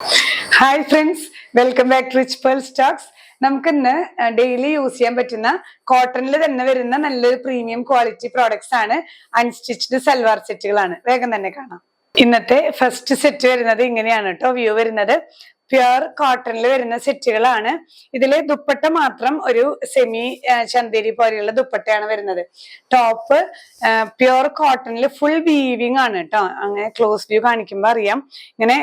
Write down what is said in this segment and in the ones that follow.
Hi friends, welcome back to rich pearl stocks. നമുക്കിന്ന് daily use ചെയ്യാൻ പറ്റുന്ന കോട്ടണിൽ തന്നെ വരുന്ന നല്ലൊരു പ്രീമിയം ക്വാളിറ്റി പ്രോഡക്ട്സ് ആണ്. അൺസ്റ്റിച്ച്ഡ് സൽവാർ സെറ്റുകളാണ്. വേഗം തന്നെ കാണാം. ഇന്നത്തെ ഫസ്റ്റ് സെറ്റ് വരുന്നത് ഇങ്ങനെയാണ് കേട്ടോ. വ്യൂ വരുന്നത് പ്യുർ കോട്ടണിൽ വരുന്ന സെറ്റുകളാണ്. ഇതില് ദുപ്പട്ട മാത്രം ഒരു സെമി ചന്തേരി പോലെയുള്ള ദുപ്പട്ടയാണ് വരുന്നത്. ടോപ്പ് പ്യുർ കോട്ടണിൽ ഫുൾ വീവിങ് ആണ് കേട്ടോ. അങ്ങനെ ക്ലോസ് വ്യൂ കാണിക്കുമ്പോൾ അറിയാം. ഇങ്ങനെ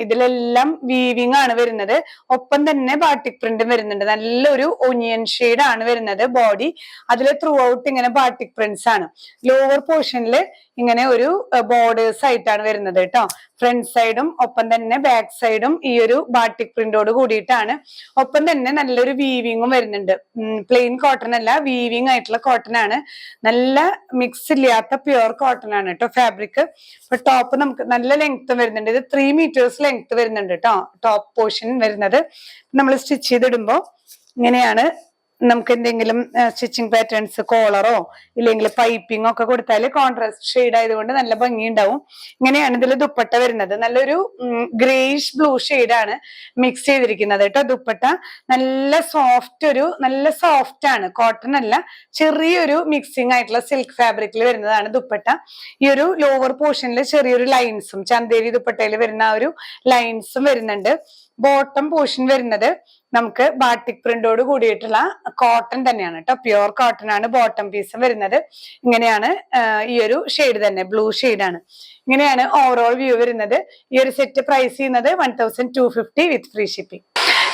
ഇതിലെല്ലാം വീവിങ് ആണ് വരുന്നത്. ഒപ്പം തന്നെ ബാട്ടിക് പ്രിന്റും വരുന്നുണ്ട്. നല്ലൊരു ഒനിയൻ ഷെയ്ഡ് ആണ് വരുന്നത് ബോഡി. അതിൽ ത്രൂ ഔട്ട് ഇങ്ങനെ ബാട്ടിക് പ്രിന്റ്സ് ആണ്. ലോവർ പോർഷനിൽ ഇങ്ങനെ ഒരു ബോർഡേഴ്സ് ആയിട്ടാണ് വരുന്നത് കേട്ടോ. ഫ്രണ്ട് സൈഡും ഒപ്പം തന്നെ ബാക്ക് സൈഡും ഈ ഒരു ബാട്ടിക് പ്രിന്റോട് കൂടിയിട്ടാണ്. ഒപ്പം തന്നെ നല്ലൊരു വീവിങ്ങും വരുന്നുണ്ട്. പ്ലെയിൻ കോട്ടൺ അല്ല, വീവിങ് ആയിട്ടുള്ള കോട്ടൺ ആണ്. നല്ല മിക്സ് ഇല്ലാത്ത പ്യുർ കോട്ടൺ ആണ് കേട്ടോ ഫാബ്രിക്. അപ്പൊ ടോപ്പ് നമുക്ക് നല്ല ലെങ്ത് വരുന്നുണ്ട്. ഇത് 3 meters ലെങ്ത് വരുന്നുണ്ട് കേട്ടോ ടോപ്പ് പോർഷൻ വരുന്നത്. നമ്മൾ സ്റ്റിച്ച് ചെയ്തിടുമ്പോ ഇങ്ങനെയാണ്. നമുക്ക് എന്തെങ്കിലും സ്റ്റിച്ചിങ് പാറ്റേൺസ്, കോളറോ ഇല്ലെങ്കിൽ പൈപ്പിംഗ് ഒക്കെ കൊടുത്താൽ കോൺട്രാസ്റ്റ് ഷെയ്ഡ് ആയതുകൊണ്ട് നല്ല ഭംഗി ഉണ്ടാവും. ഇങ്ങനെയാണ് ഇതിൽ ദുപ്പട്ട വരുന്നത്. നല്ലൊരു ഗ്രേഷ് ബ്ലൂ ഷെയ്ഡാണ് മിക്സ് ചെയ്തിരിക്കുന്നത് കേട്ടോ. ദുപ്പട്ട നല്ല സോഫ്റ്റ് ആണ്. കോട്ടൺ അല്ല, ചെറിയൊരു മിക്സിംഗ് ആയിട്ടുള്ള സിൽക്ക് ഫാബ്രിക്കിൽ വരുന്നതാണ് ദുപ്പട്ട. ഈ ഒരു ലോവർ പോർഷനിൽ ചെറിയൊരു ലൈൻസും, ചന്തേരി ദുപ്പട്ടയിൽ വരുന്ന ആ ഒരു ലൈൻസും വരുന്നുണ്ട്. ബോട്ടം പോർഷൻ വരുന്നത് നമുക്ക് ബാട്ടിക് പ്രിന്റോട് കൂടിയിട്ടുള്ള കോട്ടൺ തന്നെയാണ് കേട്ടോ. പ്യുർ കോട്ടൺ ആണ് ബോട്ടം പീസും വരുന്നത്. ഇങ്ങനെയാണ് ഈ ഒരു ഷെയ്ഡ് തന്നെ, ബ്ലൂ ഷെയ്ഡാണ്. ഇങ്ങനെയാണ് ഓവറോൾ വ്യൂ വരുന്നത്. ഈ ഒരു സെറ്റ് പ്രൈസ് ചെയ്യുന്നത് 1250 വിത്ത് ഫ്രീ ഷിപ്പിംഗ്.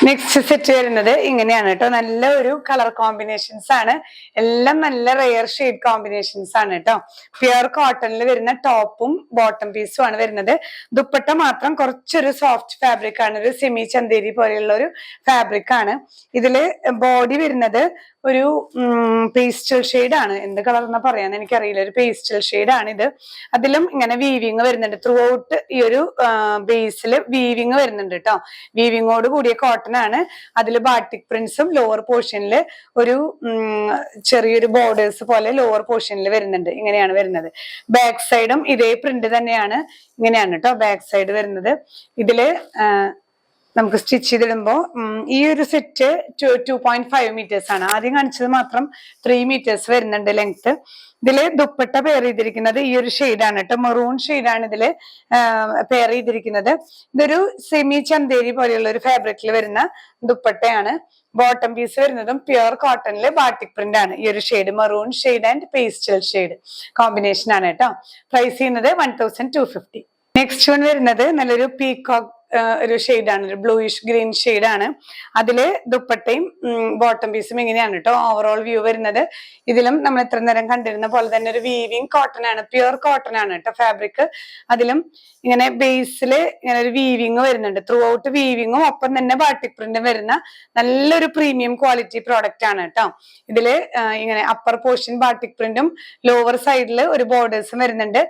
നെക്സ്റ്റ് സെറ്റ് വരുന്നത് ഇങ്ങനെയാണ് കേട്ടോ. നല്ല ഒരു കളർ കോമ്പിനേഷൻസ് ആണ്. എല്ലാം നല്ല റെയർ ഷെയ്ഡ് കോമ്പിനേഷൻസ് ആണ് കേട്ടോ. പ്യുർ കോട്ടണിൽ വരുന്ന ടോപ്പും ബോട്ടം പീസും ആണ് വരുന്നത്. ദുപ്പട്ട മാത്രം കുറച്ചൊരു സോഫ്റ്റ് ഫാബ്രിക് ആണ്. ഒരു സെമി ചന്തേരി പോലെയുള്ള ഒരു ഫാബ്രിക് ആണ്. ഇതില് ബോഡി വരുന്നത് ഒരു പേസ്റ്റൽ ഷെയ്ഡ് ആണ്. എന്ത് കളർ എന്ന് പറയാന്ന് എനിക്കറിയില്ല. ഒരു പേസ്റ്റൽ ഷെയ്ഡ് ആണ് ഇത്. അതിലും ഇങ്ങനെ വീവിങ് വരുന്നുണ്ട്. ത്രൂ ഔട്ട് ഈ ഒരു ബേസിൽ വീവിങ് വരുന്നുണ്ട് കേട്ടോ. വീവിങ്ങോട് കൂടിയ കോട്ടൺ ആണ്. അതിൽ ബാട്ടിക് പ്രിന്റ്സും ലോവർ പോർഷനിൽ ഒരു ചെറിയൊരു ബോർഡേഴ്സ് പോലെ ലോവർ പോർഷനിൽ വരുന്നുണ്ട്. ഇങ്ങനെയാണ് വരുന്നത്. ബാക്ക് സൈഡും ഇതേ പ്രിന്റ് തന്നെയാണ്. ഇങ്ങനെയാണ് കേട്ടോ ബാക്ക് സൈഡ് വരുന്നത്. ഇതില് നമുക്ക് സ്റ്റിച്ച് ചെയ്തിടുമ്പോ ഈ ഒരു സെറ്റ് 2.5 meters ആണ്. ആദ്യം കാണിച്ചത് മാത്രം 3 meters വരുന്നുണ്ട് ലെങ്ത്. ഇതില് ദുപ്പട്ട പെയർ ചെയ്തിരിക്കുന്നത് ഈ ഒരു ഷെയ്ഡാണ് കേട്ടോ. മെറൂൺ ഷെയ്ഡാണ് ഇതില് പെയർ ചെയ്തിരിക്കുന്നത്. ഇതൊരു സെമി ചന്തേരി പോലെയുള്ള ഒരു ഫാബ്രിക്കിൽ വരുന്ന ദുപ്പട്ടയാണ്. ബോട്ടം പീസ് വരുന്നതും പ്യുർ കോട്ടണില് ബാട്ടിക് പ്രിന്റ് ആണ്. ഈ ഒരു shade maroon shade and pastel shade combination ആണ് കേട്ടോ. പ്രൈസ് ചെയ്യുന്നത് 1250. നെക്സ്റ്റ് വൺ വരുന്നത് നല്ലൊരു പീകോക്ക് ഒരു ഷെയ്ഡാണ്. ഒരു ബ്ലൂയിഷ് ഗ്രീൻ ഷെയ്ഡാണ്. അതില് ദുപ്പട്ടയും ബോട്ടം പീസും ഇങ്ങനെയാണ് കേട്ടോ ഓവറോൾ വ്യൂ വരുന്നത്. ഇതിലും നമ്മൾ ഇത്ര നേരം കണ്ടിരുന്ന പോലെ തന്നെ ഒരു വീവിങ് കോട്ടൺ ആണ്, പ്യുർ കോട്ടൺ ആണ് കേട്ടോ ഫാബ്രിക്. അതിലും ഇങ്ങനെ ബേസിൽ ഇങ്ങനെ ഒരു വീവിങ് വരുന്നുണ്ട്. ത്രൂ ഔട്ട് വീവിങ്ങും ഒപ്പം തന്നെ ബാട്ടിക് പ്രിന്റും വരുന്ന നല്ലൊരു പ്രീമിയം ക്വാളിറ്റി പ്രോഡക്റ്റ് ആണ് കേട്ടോ. ഇതില് ഇങ്ങനെ അപ്പർ പോർഷൻ ബാട്ടിക് പ്രിന്റും ലോവർ സൈഡിൽ ഒരു ബോർഡേഴ്സും വരുന്നുണ്ട്.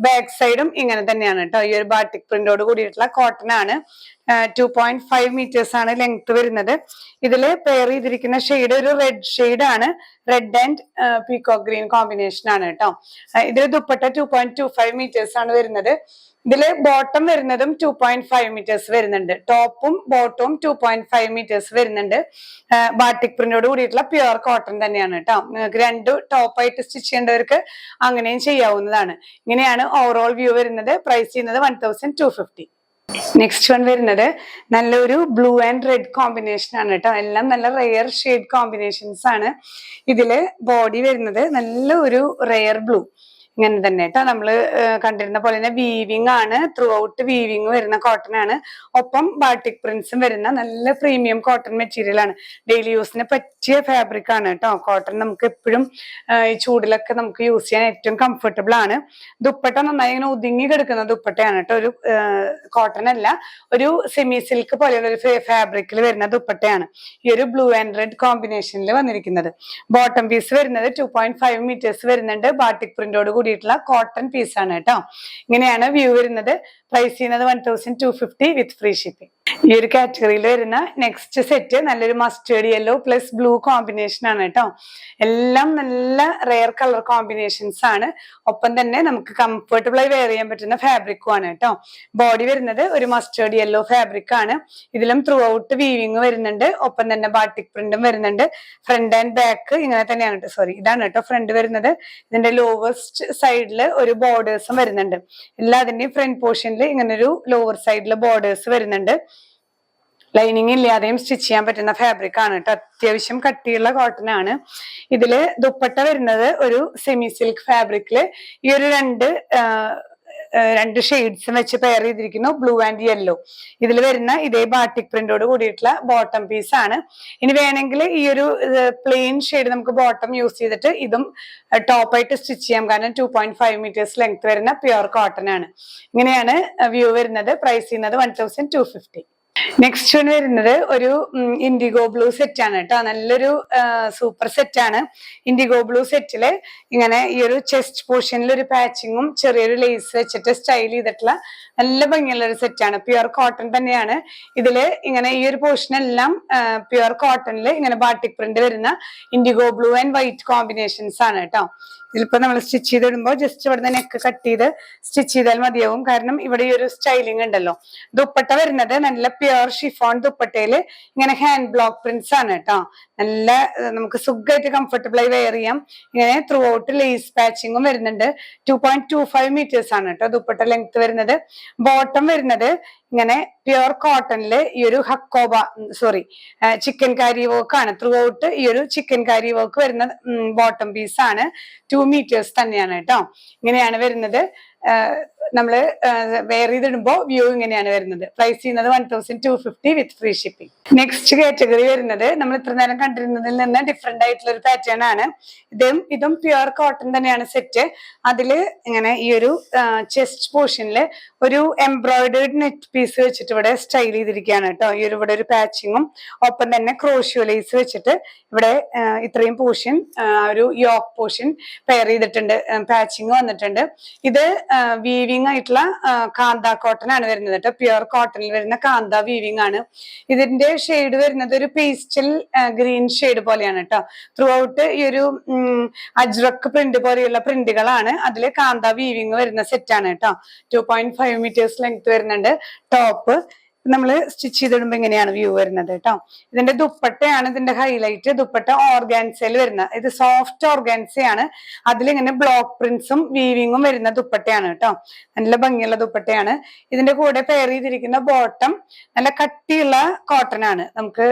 ബാക്ക് സൈഡും ഇങ്ങനെ തന്നെയാണ് കേട്ടോ. ഈ ഒരു ബാട്ടിക് പ്രിന്റോട് കൂടിയിട്ടുള്ള കോട്ടൺ ആണ്. 2.5 meters ആണ് ലെങ്ത് വരുന്നത്. ഇതില് പെയർ ചെയ്തിരിക്കുന്ന ഷെയ്ഡ് ഒരു റെഡ് ഷെയ്ഡ് ആണ്. Red and peacock green combination ആണ് കേട്ടോ. ഇതിൽ ദുപ്പട്ട 2.25 meters ആണ് വരുന്നത്. ഇതില് ബോട്ടം വരുന്നതും 2.5 meters വരുന്നുണ്ട്. ടോപ്പും ബോട്ടവും 2.5 meters വരുന്നുണ്ട്. ബാട്ടിക് പ്രിന്റോട് കൂടിയിട്ടുള്ള പ്യുർ കോട്ടൺ തന്നെയാണ് കേട്ടോ. നിങ്ങൾക്ക് 2 ടോപ്പായിട്ട് സ്റ്റിച്ച് ചെയ്യേണ്ടവർക്ക് അങ്ങനെയും ചെയ്യാവുന്നതാണ്. ഇങ്ങനെയാണ് ഓവറോൾ വ്യൂ വരുന്നത്. പ്രൈസ് ചെയ്യുന്നത് 1250. നെക്സ്റ്റ് വൺ വരുന്നത് നല്ലൊരു ബ്ലൂ ആൻഡ് റെഡ് കോമ്പിനേഷൻ ആണ് കേട്ടോ. എല്ലാം നല്ല റെയർ ഷെയ്ഡ് കോമ്പിനേഷൻസ് ആണ്. ഇതില് ബോഡി വരുന്നത് നല്ല ഒരു റെയർ ബ്ലൂ ഇങ്ങനെ തന്നെ കേട്ടോ. നമ്മള് കണ്ടിരുന്ന പോലെ തന്നെ വീവിങ് ആണ്. ത്രൂ ഔട്ട് വീവിങ് വരുന്ന കോട്ടൺ ആണ്. ഒപ്പം ബാട്ടിക് പ്രിന്റ്സും വരുന്ന നല്ല പ്രീമിയം കോട്ടൺ മെറ്റീരിയൽ ആണ്. ഡെയിലി യൂസിന് പറ്റിയ ഫാബ്രിക് ആണ് കേട്ടോ. കോട്ടൺ നമുക്ക് എപ്പോഴും ഈ ചൂടിലൊക്കെ നമുക്ക് യൂസ് ചെയ്യാൻ ഏറ്റവും കംഫർട്ടബിൾ ആണ്. ദുപ്പട്ട നന്നായി ഇങ്ങനെ ഒതുങ്ങി കിടക്കുന്ന ദുപ്പട്ടയാണ് കേട്ടോ. ഒരു കോട്ടൺ അല്ല, ഒരു സെമി സിൽക്ക് പോലെയുള്ള ഒരു ഫാബ്രിക്കിൽ വരുന്ന ദുപ്പട്ടയാണ് ഈ ഒരു ബ്ലൂ ആൻഡ് റെഡ് കോമ്പിനേഷനിൽ വന്നിരിക്കുന്നത്. ബോട്ടം പീസ് വരുന്നത് 2.5 meters വരുന്നുണ്ട്. ബാട്ടിക് പ്രിന്റോട് കൂടിയിട്ടുള്ള കോട്ടൺ പീസ് ആണ് കേട്ടോ. ഇങ്ങനെയാണ് വ്യൂ വരുന്നത്. പ്രൈസ് ചെയ്യുന്നത് 1250 വിത്ത് ഫ്രീ ഷിപ്പിംഗ്. ഈ ഒരു കാറ്റഗറിയിൽ വരുന്ന നെക്സ്റ്റ് സെറ്റ് നല്ലൊരു mustard yellow plus blue combination ആണ് കേട്ടോ. എല്ലാം നല്ല റെയർ കളർ കോമ്പിനേഷൻസ് ആണ്. ഒപ്പം തന്നെ നമുക്ക് കംഫർട്ടബിൾ ആയി വെയർ ചെയ്യാൻ പറ്റുന്ന ഫാബ്രിക്കും ആണ് കേട്ടോ. ബോഡി വരുന്നത് ഒരു മസ്റ്റേർഡ് യെല്ലോ ഫാബ്രിക് ആണ്. ഇതിലും ത്രൂ ഔട്ട് വീവിങ് വരുന്നുണ്ട്. ഒപ്പം തന്നെ ബാട്ടിക് പ്രിന്റും വരുന്നുണ്ട്. ഫ്രണ്ട് ആൻഡ് ബാക്ക് ഇങ്ങനെ തന്നെയാണ് കേട്ടോ. സോറി, ഇതാണ് കേട്ടോ ഫ്രണ്ട് വരുന്നത്. ഇതിന്റെ ലോവസ്റ്റ് സൈഡിൽ ഒരു ബോർഡേഴ്സും വരുന്നുണ്ട്. എല്ലാതിന്റെയും ഫ്രണ്ട് പോർഷനിൽ ഇങ്ങനെ ഒരു ലോവർ സൈഡിൽ ബോർഡേഴ്സ് വരുന്നുണ്ട്. ലൈനിങ് ഇല്ലാതെയും സ്റ്റിച്ച് ചെയ്യാൻ പറ്റുന്ന ഫാബ്രിക് ആണ് കേട്ടോ. അത്യാവശ്യം കട്ടിയുള്ള കോട്ടൺ ആണ്. ഇതില് ദുപ്പട്ട വരുന്നത് ഒരു സെമി സിൽക്ക് ഫാബ്രിക്കില് ഈ ഒരു രണ്ട് ഷെയ്ഡ്സും വെച്ച് പെയർ ചെയ്തിരിക്കുന്നു, ബ്ലൂ ആൻഡ് യെല്ലോ. ഇതിൽ വരുന്ന ഇതേ ബാട്ടിക് പ്രിന്റോട് കൂടിയിട്ടുള്ള ബോട്ടം പീസ് ആണ്. ഇനി വേണമെങ്കിൽ ഈ ഒരു പ്ലെയിൻ ഷെയ്ഡ് നമുക്ക് ബോട്ടം യൂസ് ചെയ്തിട്ട് ഇതും ടോപ്പായിട്ട് സ്റ്റിച്ച് ചെയ്യാം. കാരണം 2.5 മീറ്റേഴ്സ് ലെങ്ത് വരുന്ന പ്യുർ കോട്ടൺ ആണ്. ഇങ്ങനെയാണ് വ്യൂ വരുന്നത്. പ്രൈസ് ചെയ്യുന്നത് 1250. നെക്സ്റ്റ് വൺ വരുന്നത് ഒരു ഇൻഡിഗോ ബ്ലൂ സെറ്റ് ആണ് കേട്ടോ. നല്ലൊരു സൂപ്പർ സെറ്റ് ആണ്. ഇൻഡിഗോ ബ്ലൂ സെറ്റില് ഇങ്ങനെ ഈ ഒരു ചെസ്റ്റ് പോർഷനിൽ ഒരു പാച്ചിങ്ങും ചെറിയൊരു ലേസ് വെച്ചിട്ട് സ്റ്റൈൽ ചെയ്തിട്ടുള്ള നല്ല ഭംഗിയുള്ള ഒരു സെറ്റ് ആണ്. പ്യുർ കോട്ടൺ തന്നെയാണ്. ഇതില് ഇങ്ങനെ ഈ ഒരു പോർഷൻ എല്ലാം പ്യുർ കോട്ടണില് ഇങ്ങനെ ബാട്ടിക് പ്രിന്റ് വരുന്ന IndiGo blue and white combinations ആണ് കേട്ടോ. ഇതിലിപ്പോ നമ്മൾ സ്റ്റിച്ച് ചെയ്തിടുമ്പോൾ ജസ്റ്റ് ഇവിടുന്ന് നെക്ക് കട്ട് ചെയ്ത് സ്റ്റിച്ച് ചെയ്താൽ മതിയാവും. കാരണം ഇവിടെ ഈ ഒരു സ്റ്റൈലിംഗ് ഉണ്ടല്ലോ. ദുപ്പട്ട വരുന്നത് നല്ല പ്യുർ ഷിഫോൺ ദുപ്പട്ടയില് ഇങ്ങനെ ഹാൻഡ് ബ്ലോക്ക് പ്രിന്റ്സ് ആണ് കേട്ടോ. നല്ല നമുക്ക് സുഖമായിട്ട് കംഫർട്ടബിൾ ആയി വെയർ ചെയ്യാം. ഇങ്ങനെ ത്രൂ ഔട്ട് ലേസ് പാച്ചിങ്ങും വരുന്നുണ്ട്. 2.25 മീറ്റേഴ്സ് ആണ് കേട്ടോ ദുപ്പട്ട ലെങ്ത് വരുന്നത്. ബോട്ടം വരുന്നത് ഇങ്ങനെ പ്യുർ കോട്ടണില് ഈ ഒരു ചിക്കൻ കാരി വർക്ക് ആണ്. ത്രൂ ഔട്ട് ഈ ഒരു ചിക്കൻ കാരി വർക്ക് വരുന്ന ബോട്ടം പീസ് ആണ്. 2 മീറ്റേഴ്സ് തന്നെയാണ് കേട്ടോ. ഇങ്ങനെയാണ് വരുന്നത്. നമ്മള് വെയർ ചെയ്തിടുമ്പോ വ്യൂ ഇങ്ങനെയാണ് വരുന്നത്. പ്രൈസ് ചെയ്യുന്നത് 1250 വിത്ത് ഫ്രീ ഷിപ്പിംഗ്. നെക്സ്റ്റ് കാറ്റഗറി വരുന്നത് നമ്മൾ ഇത്ര നേരം കണ്ടിരുന്നതിൽ നിന്ന് ഡിഫറെന്റ് ആയിട്ടുള്ള ഒരു പാറ്റേൺ ആണ്. ഇതും പ്യുർ കോട്ടൺ തന്നെയാണ് സെറ്റ്. അതില് ഇങ്ങനെ ഈ ഒരു ചെസ്റ്റ് പോർഷനിൽ ഒരു എംബ്രോയിഡേർഡ് നെറ്റ് പീസ് വെച്ചിട്ട് ഇവിടെ സ്റ്റൈൽ ചെയ്തിരിക്കുകയാണ് കേട്ടോ. ഈ ഒരു ഇവിടെ ഒരു പാച്ചിങ്ങും ഒപ്പം തന്നെ ക്രോഷ്യോ ലേസ് വെച്ചിട്ട് ഇവിടെ ഇത്രയും പോർഷൻ ഒരു യോക്ക് പോർഷൻ പെയർ ചെയ്തിട്ടുണ്ട്. പാച്ചിങ് വന്നിട്ടുണ്ട്. ഇത് വീവിങ് ആയിട്ടുള്ള കാന്ത കോട്ടൺ ആണ് വരുന്നത് കേട്ടോ. പ്യുർ കോട്ടണിൽ വരുന്ന കാന്ത വീവിങ് ആണ്. ഇതിന്റെ ഷെയ്ഡ് വരുന്നത് ഒരു പേസ്റ്റൽ ഗ്രീൻ ഷെയ്ഡ് പോലെയാണ് കേട്ടോ. ത്രൂ ഔട്ട് ഈ ഒരു അജ്രക് പ്രിന്റ് പോലെയുള്ള പ്രിന്റുകളാണ്. അതില് കാന്ത വീവിങ് വരുന്ന സെറ്റ് ആണ് കേട്ടോ. 2.5 മീറ്റേഴ്സ് ലെങ്ത് വരുന്നുണ്ട്. ടോപ്പ് നമ്മൾ സ്റ്റിച്ച് ചെയ്തിടുമ്പോ ഇങ്ങനെയാണ് വ്യൂ വരുന്നത് കേട്ടോ. ഇതിന്റെ ദുപ്പട്ടയാണ് ഇതിന്റെ ഹൈലൈറ്റ്. ദുപ്പട്ട ഓർഗാൻസയിൽ വരുന്ന, ഇത് സോഫ്റ്റ് ഓർഗാൻസയാണ്. അതിലിങ്ങനെ ബ്ലോക്ക് പ്രിന്റ്സും വീവിങ്ങും വരുന്ന ദുപ്പട്ടയാണ് കേട്ടോ. നല്ല ഭംഗിയുള്ള ദുപ്പട്ടയാണ്. ഇതിന്റെ കൂടെ പെയർ ചെയ്തിരിക്കുന്ന ബോട്ടം നല്ല കട്ടിയുള്ള കോട്ടൺ ആണ്. നമുക്ക്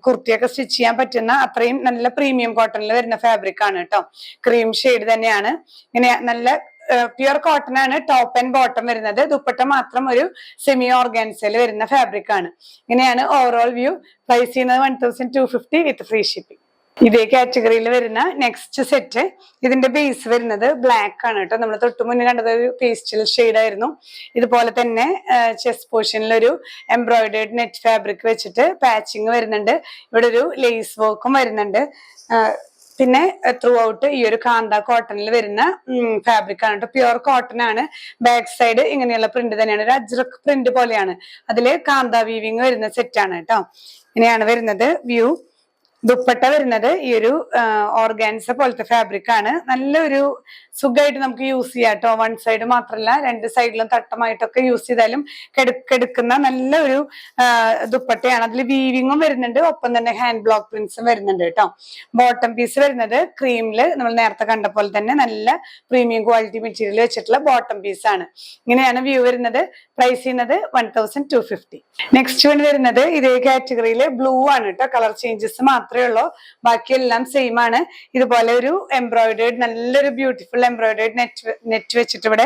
കുർത്തിയൊക്കെ സ്റ്റിച്ച് ചെയ്യാൻ പറ്റുന്ന അത്രയും നല്ല പ്രീമിയം കോട്ടണിൽ വരുന്ന ഫാബ്രിക് ആണ് കേട്ടോ. ക്രീം ഷെയ്ഡ് തന്നെയാണ്. ഇങ്ങനെ നല്ല പ്യുർ കോട്ടൺ ആണ് ടോപ്പ് ആൻഡ് ബോട്ടം വരുന്നത്. ദുപ്പട്ട മാത്രം ഒരു സെമി ഓർഗാൻസയിൽ വരുന്ന ഫാബ്രിക് ആണ്. ഇങ്ങനെയാണ് ഓവറോൾ വ്യൂ. പ്രൈസ് ചെയ്യുന്നത് 1250 വിത്ത് ഫ്രീ ഷിപ്പിംഗ്. ഇതേ കാറ്റഗറിയിൽ വരുന്ന നെക്സ്റ്റ് സെറ്റ്, ഇതിന്റെ ബേസ് വരുന്നത് ബ്ലാക്ക് ആണ് കേട്ടോ. നമ്മൾ തൊട്ട് മുന്നേ കണ്ടത് ഒരു പേസ്റ്റൽ ഷെയ്ഡ് ആയിരുന്നു. ഇതുപോലെ തന്നെ ചെസ്റ്റ് പോർഷനിൽ ഒരു എംബ്രോയിഡേർഡ് നെറ്റ് ഫാബ്രിക് വെച്ചിട്ട് പാച്ചിങ് വരുന്നുണ്ട്. ഇവിടെ ഒരു ലേസ് വർക്കും വരുന്നുണ്ട്. പിന്നെ ത്രൂ ഔട്ട് ഈ ഒരു കാന്ത കോട്ടണിൽ വരുന്ന ഫാബ്രിക് ആണ് കേട്ടോ. പ്യുർ കോട്ടൺ ആണ്. ബാക്ക് സൈഡ് ഇങ്ങനെയുള്ള പ്രിന്റ് തന്നെയാണ്. ഒരു അജ്രക് പ്രിന്റ് പോലെയാണ്. അതില് കാന്ത വീവിങ് വരുന്ന സെറ്റ് ആണ് കേട്ടോ. ഇങ്ങനെയാണ് വരുന്നത് വ്യൂ. ദുപ്പട്ട വരുന്നത് ഈ ഒരു ഓർഗാൻസ പോലത്തെ ഫാബ്രിക് ആണ്. നല്ലൊരു സുഖമായിട്ട് നമുക്ക് യൂസ് ചെയ്യാം കേട്ടോ. വൺ സൈഡ് മാത്രമല്ല, രണ്ട് സൈഡിലും തട്ടമായിട്ടൊക്കെ യൂസ് ചെയ്താലും കെടുക്കുന്ന നല്ലൊരു ദുപ്പട്ടയാണ്. അതിൽ വീവിങ്ങും വരുന്നുണ്ട്. ഒപ്പം തന്നെ ഹാൻഡ് ബ്ലോക്ക് പ്രിന്റ്സും വരുന്നുണ്ട് കേട്ടോ. ബോട്ടം പീസ് വരുന്നത് ക്രീമില് നമ്മൾ നേരത്തെ കണ്ട പോലെ തന്നെ നല്ല പ്രീമിയം ക്വാളിറ്റി മെറ്റീരിയൽ വെച്ചിട്ടുള്ള ബോട്ടം പീസ് ആണ്. ഇങ്ങനെയാണ് വ്യൂ വരുന്നത്. പ്രൈസ് ചെയ്യുന്നത് 1250. നെക്സ്റ്റ് വൺ വരുന്നത് ഇതേ കാറ്റഗറിയില് ബ്ലൂ ആണ് കേട്ടോ. കളർ ചേഞ്ചസ് മാത്രമേ ഉള്ളൂ. ബാക്കിയെല്ലാം സെയിം ആണ്. ഇതുപോലെ ഒരു എംബ്രോയിഡേർഡ് നല്ലൊരു ബ്യൂട്ടിഫുൾ എംബ്രോയിഡേർഡ് നെറ്റ് വെച്ചിട്ട് ഇവിടെ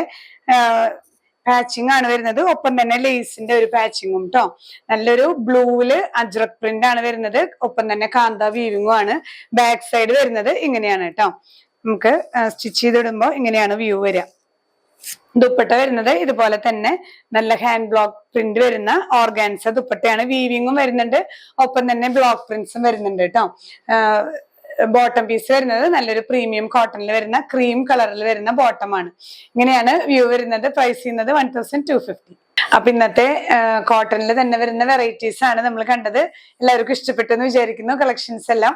പാച്ചിങ് ആണ് വരുന്നത്. ഒപ്പം തന്നെ ലേസിന്റെ ഒരു പാച്ചിങ്ങും കേട്ടോ. നല്ലൊരു ബ്ലൂവില് അജ്രക് പ്രിന്റ് ആണ് വരുന്നത്. ഒപ്പം തന്നെ കാന്ത വീവിങ്ങും ആണ്. ബാക്ക് സൈഡ് വരുന്നത് ഇങ്ങനെയാണ് കേട്ടോ. നമുക്ക് സ്റ്റിച്ച് ചെയ്തിടുമ്പോ ഇങ്ങനെയാണ് വ്യൂ വരിക. ദുപ്പട്ട വരുന്നത് ഇതുപോലെ തന്നെ നല്ല ഹാൻഡ് ബ്ലോക്ക് പ്രിന്റ് വരുന്ന ഓർഗാൻസ ദുപ്പട്ടയാണ്. വീവിങ്ങും വരുന്നുണ്ട്. ഒപ്പം തന്നെ ബ്ലോക്ക് പ്രിന്റ്സും വരുന്നുണ്ട് കേട്ടോ. ബോട്ടം പീസ് വരുന്നത് നല്ലൊരു പ്രീമിയം കോട്ടണിൽ വരുന്ന ക്രീം കളറിൽ വരുന്ന ബോട്ടം ആണ്. ഇങ്ങനെയാണ് വ്യൂ വരുന്നത്. പ്രൈസ് ചെയ്യുന്നത് 1250. അപ്പൊ ഇന്നത്തെ കോട്ടണിൽ തന്നെ വരുന്ന വെറൈറ്റീസ് ആണ് നമ്മൾ കണ്ടത്. എല്ലാവർക്കും ഇഷ്ടപ്പെട്ടു എന്ന് വിചാരിക്കുന്നു കളക്ഷൻസ് എല്ലാം.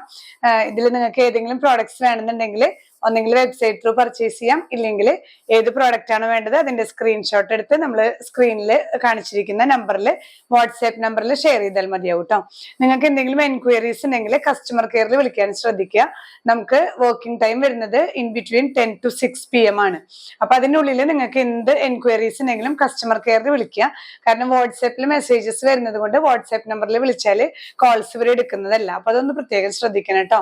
ഇതിൽ നിങ്ങൾക്ക് ഏതെങ്കിലും പ്രോഡക്ട്സ് വേണമെന്നുണ്ടെങ്കിൽ ഒന്നെങ്കിൽ വെബ്സൈറ്റ് ത്രൂ പർച്ചേസ് ചെയ്യാം, ഇല്ലെങ്കിൽ ഏത് പ്രോഡക്റ്റ് ആണ് വേണ്ടത് അതിന്റെ സ്ക്രീൻഷോട്ട് എടുത്ത് നമ്മൾ സ്ക്രീനിൽ കാണിച്ചിരിക്കുന്ന നമ്പറിൽ, വാട്സാപ്പ് നമ്പറിൽ ഷെയർ ചെയ്താൽ മതിയാവും കേട്ടോ. നിങ്ങൾക്ക് എന്തെങ്കിലും എൻക്വയറീസ് ഉണ്ടെങ്കിൽ കസ്റ്റമർ കെയറിൽ വിളിക്കാൻ ശ്രദ്ധിക്കുക. നമുക്ക് വർക്കിംഗ് ടൈം വരുന്നത് ഇൻ ബിറ്റ്വീൻ 10 to 6 PM ആണ്. അപ്പൊ അതിനുള്ളിൽ നിങ്ങൾക്ക് എന്ത് എൻക്വയറീസ് ഉണ്ടെങ്കിലും കസ്റ്റമർ കെയറിൽ വിളിക്കുക. കാരണം വാട്സാപ്പിൽ മെസ്സേജസ് വരുന്നത് കൊണ്ട് വാട്സാപ്പ് നമ്പറിൽ വിളിച്ചാൽ കോൾസ് ഇവർ എടുക്കുന്നതല്ല. അപ്പൊ അതൊന്ന് പ്രത്യേകം ശ്രദ്ധിക്കണം കേട്ടോ.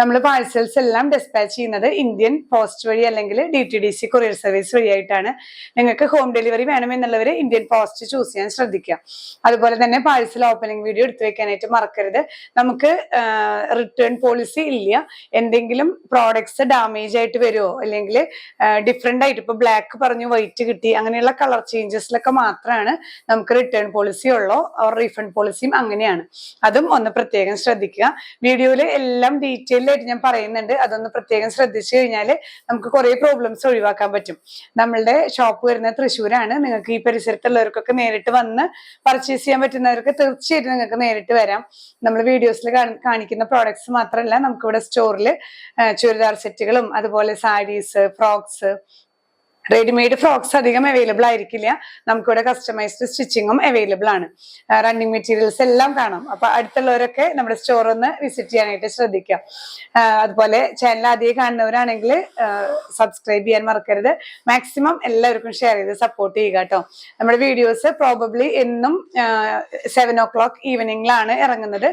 നമ്മൾ പാഴ്സൽസ് എല്ലാം ഡിസ്പാച്ച് ചെയ്യുന്നത് ഇന്ത്യൻ പോസ്റ്റ് വഴി അല്ലെങ്കിൽ DTDC കൊറിയർ സർവീസ് വഴിയായിട്ടാണ്. നിങ്ങൾക്ക് ഹോം ഡെലിവറി വേണമെന്നുള്ളവർ ഇന്ത്യൻ പോസ്റ്റ് ചൂസ് ചെയ്യാൻ ശ്രദ്ധിക്കുക. അതുപോലെ തന്നെ പാഴ്സൽ ഓപ്പണിംഗ് വീഡിയോ എടുത്തു വെക്കാനായിട്ട് മറക്കരുത്. നമുക്ക് റിട്ടേൺ പോളിസി ഇല്ല. എന്തെങ്കിലും പ്രോഡക്ട്സ് ഡാമേജ് ആയിട്ട് വരുമോ അല്ലെങ്കിൽ ഡിഫറെന്റ് ആയിട്ട് ഇപ്പൊ ബ്ലാക്ക് പറഞ്ഞു വൈറ്റ് കിട്ടി അങ്ങനെയുള്ള കളർ ചേഞ്ചസിലൊക്കെ മാത്രമാണ് നമുക്ക് റിട്ടേൺ പോളിസി ഉള്ളോ. റീഫണ്ട് പോളിസിയും അങ്ങനെയാണ്. അതും ഒന്ന് പ്രത്യേകം ശ്രദ്ധിക്കുക. വീഡിയോയിൽ എല്ലാം ഡീറ്റെയിൽ ആയിട്ട് ഞാൻ പറയുന്നുണ്ട്. അതൊന്ന് പ്രത്യേകം ശ്രദ്ധിച്ചു കഴിഞ്ഞാൽ നമുക്ക് കുറെ പ്രോബ്ലംസ് ഒഴിവാക്കാൻ പറ്റും. നമ്മളുടെ ഷോപ്പ് വരുന്നത് തൃശ്ശൂരാണ്. നിങ്ങൾക്ക് ഈ പരിസരത്തുള്ളവർക്കൊക്കെ നേരിട്ട് വന്ന് പർച്ചേസ് ചെയ്യാൻ പറ്റുന്നവർക്ക് തീർച്ചയായിട്ടും നിങ്ങൾക്ക് നേരിട്ട് വരാം. നമ്മൾ വീഡിയോസിൽ കാണിക്കുന്ന പ്രോഡക്ട്സ് മാത്രമല്ല, നമുക്കിവിടെ സ്റ്റോറിൽ ചുരിദാർ സെറ്റുകളും അതുപോലെ സാരീസ്, ഫ്രോക്സ്, റെഡിമെയ്ഡ് ഫ്രോക്സ് അധികം അവൈലബിൾ ആയിരിക്കില്ല. നമുക്കിവിടെ കസ്റ്റമൈസ്ഡ് സ്റ്റിച്ചിങ്ങും അവൈലബിൾ ആണ്. റണ്ണിങ് മെറ്റീരിയൽസ് എല്ലാം കാണാം. അപ്പൊ അടുത്തുള്ളവരൊക്കെ നമ്മുടെ സ്റ്റോർ ഒന്ന് വിസിറ്റ് ചെയ്യാനായിട്ട് ശ്രദ്ധിക്കാം. അതുപോലെ ചാനൽ ആദ്യം കാണുന്നവരാണെങ്കിൽ സബ്സ്ക്രൈബ് ചെയ്യാൻ മറക്കരുത്. മാക്സിമം എല്ലാവർക്കും ഷെയർ ചെയ്ത് സപ്പോർട്ട് ചെയ്യുക കേട്ടോ. നമ്മുടെ വീഡിയോസ് പ്രോബബ്ലി എന്നും 7 o'clock ഈവനിങ്ങിലാണ് ഇറങ്ങുന്നത്.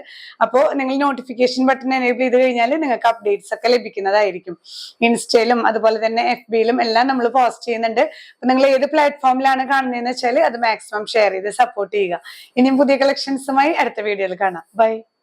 അപ്പോൾ നിങ്ങൾ നോട്ടിഫിക്കേഷൻ ബട്ടൺ എനേബിൾ ചെയ്ത് കഴിഞ്ഞാൽ നിങ്ങൾക്ക് അപ്ഡേറ്റ്സ് ഒക്കെ ലഭിക്കുന്നതായിരിക്കും. ഇൻസ്റ്റയിലും അതുപോലെ തന്നെ FBയിലും എല്ലാം നമ്മൾ പോസ്റ്റ് ചെയ്യുന്നുണ്ട്. അപ്പൊ നിങ്ങൾ ഏത് പ്ലാറ്റ്ഫോമിലാണ് കാണുന്നതെന്ന് വെച്ചാൽ അത് മാക്സിമം ഷെയർ ചെയ്ത് സപ്പോർട്ട് ചെയ്യുക. ഇനിയും പുതിയ കളക്ഷൻസുമായി അടുത്ത വീഡിയോയിൽ കാണാം. ബൈ.